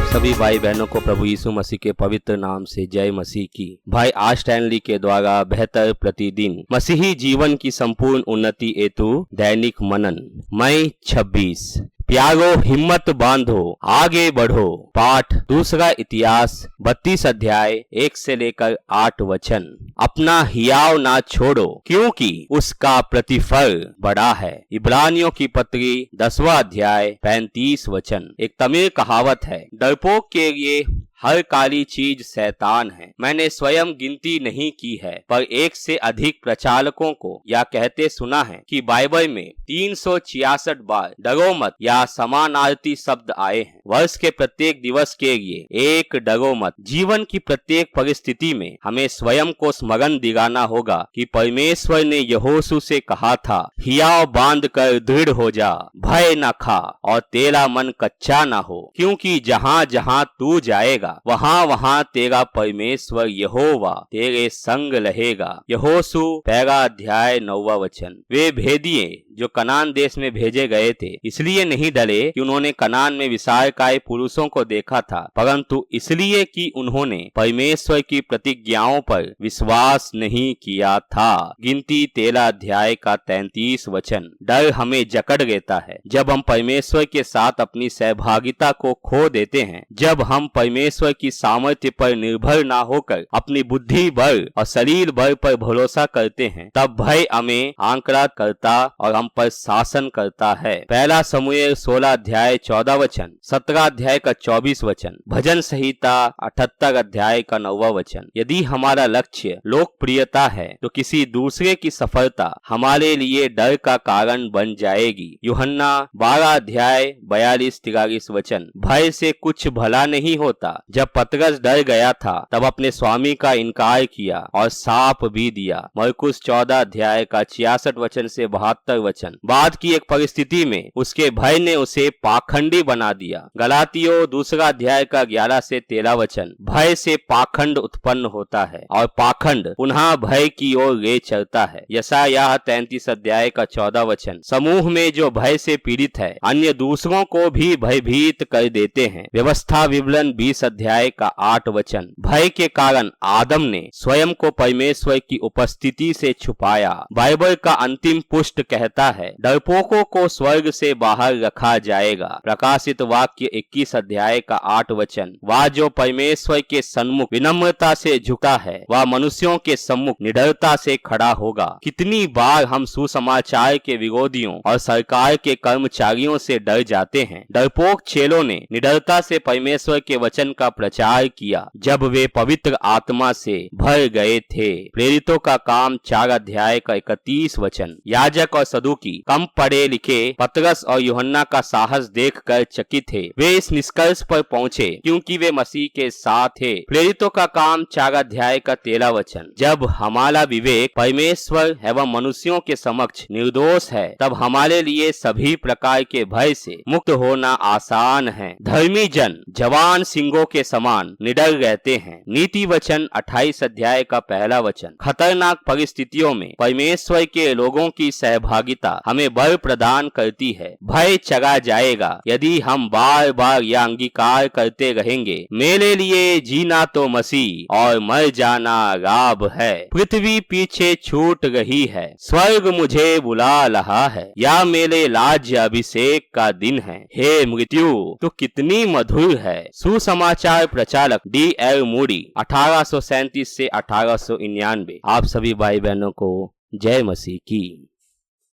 आप सभी भाई बहनों को प्रभु यीशु मसीह के पवित्र नाम से जय मसीह की। भाई आज स्टैनली के द्वारा बेहतर प्रतिदिन मसीही जीवन की संपूर्ण उन्नति हेतु दैनिक मनन मई 26। प्यारो हिम्मत बांधो, आगे बढ़ो। पाठ दूसरा इतिहास 32 अध्याय 1 से लेकर 8 वचन। अपना हियाव ना छोड़ो, क्योंकि उसका प्रतिफल बड़ा है। इब्रानियों की पत्री 10वां अध्याय 35 वचन। एक तमिल कहावत है, डरपोक के लिए हर काली चीज शैतान है। मैंने स्वयं गिनती नहीं की है, पर एक से अधिक प्रचारकों को यह कहते सुना है कि बाइबल में 366 बार डरो मत या समानार्थी शब्द आए हैं। वर्ष के प्रत्येक दिवस के लिए एक डरो मत। जीवन की प्रत्येक परिस्थिति में हमें स्वयं को स्मरण दिलाना होगा कि परमेश्वर ने यहोशू से कहा था, हियाव बांध कर दृढ़ हो जा, भय न खा और तेरा मन कच्चा न हो, क्योंकि जहाँ जहाँ तू जाएगा वहाँ वहाँ तेरा परमेश्वर यहोवा तेरे संग रहेगा। यहोशू 1 अध्याय 9वां वचन। वे भेदिए जो कनान देश में भेजे गए थे इसलिए नहीं डरे कि उन्होंने कनान में विशालकाय पुरुषों को देखा था, परंतु इसलिए कि उन्होंने परमेश्वर की प्रतिज्ञाओं पर विश्वास नहीं किया था। गिनती 13 अध्याय का 33 वचन। डर हमें जकड़ लेता है जब हम परमेश्वर के साथ अपनी सहभागिता को खो देते हैं। जब हम परमेश्वर की सामर्थ्य पर निर्भर ना होकर अपनी बुद्धि बल और शरीर बल पर भरोसा करते हैं, तब भय हमें आंकड़ा करता और हम पर शासन करता है। 1 शमूएल 16 अध्याय 14 वचन, 17 अध्याय का 24 वचन, भजन संहिता 78 अध्याय का 9वां वचन। यदि हमारा लक्ष्य लोकप्रियता है तो किसी दूसरे की सफलता हमारे लिए डर का कारण बन जाएगी। यूहन्ना 12 अध्याय 42-43 वचन। भय से कुछ भला नहीं होता। जब पतरस डर गया था तब अपने स्वामी का इनकार किया और साप भी दिया। मरकुस 14 अध्याय का 66 वचन से 72 वचन। बाद की एक परिस्थिति में उसके भय ने उसे पाखंडी बना दिया। गलातियों 2 अध्याय का 11 से 13 वचन। भय से पाखंड उत्पन्न होता है और पाखंड पुनः भय की ओर ले चलता है। यशायाह 33 अध्याय का 14 वचन। समूह में जो भय से पीड़ित है अन्य दूसरों को भी भयभीत कर देते हैं। व्यवस्था विवरण 20 अध्याय का 8 वचन। भय के कारण आदम ने स्वयं को परमेश्वर की उपस्थिति से छुपाया। बाइबल का अंतिम पुष्ट कहता है, डरपोकों को स्वर्ग से बाहर रखा जाएगा। प्रकाशित वाक्य 21 अध्याय का 8 वचन। वह जो परमेश्वर के सम्मुख विनम्रता से झुका है वह मनुष्यों के सम्मुख निडरता से खड़ा होगा। कितनी बार हम सुसमाचार के विरोधियों और सरकार के कर्मचारियों से डर जाते हैं। डरपोक चेलों ने निडरता से परमेश्वर के वचन का प्रचार किया जब वे पवित्र आत्मा से भर गए थे। प्रेरितों का काम 4 अध्याय का 31 वचन। याजक और सदूकी कम पढ़े लिखे पतरस और यूहन्ना का साहस देखकर चकित थे। वे इस निष्कर्ष पर पहुंचे क्योंकि वे मसीह के साथ थे। प्रेरितों का काम 4 अध्याय का 13 वचन। जब हमारा विवेक परमेश्वर एवं मनुष्यों के समक्ष निर्दोष है तब हमारे लिए सभी प्रकार के भय से मुक्त होना आसान है। धर्मी जन जवान सिंहों के समान निडर रहते हैं। नीति वचन 28 अध्याय का 1 वचन। खतरनाक परिस्थितियों में परमेश्वर के लोगों की सहभागिता हमें बल प्रदान करती है। भय चला जाएगा यदि हम बार बार यह अंगीकार करते रहेंगे, मेरे लिए जीना तो मसीह और मर जाना लाभ है। पृथ्वी पीछे छूट रही है, स्वर्ग मुझे बुला रहा है, या मेरे राज्य अभिषेक का दिन है। हे मृत्यु तो कितनी मधुर है। सुसमाचार प्रचारक D.L. मूडी 1837 से 1899। आप सभी भाई बहनों को जय मसीह की।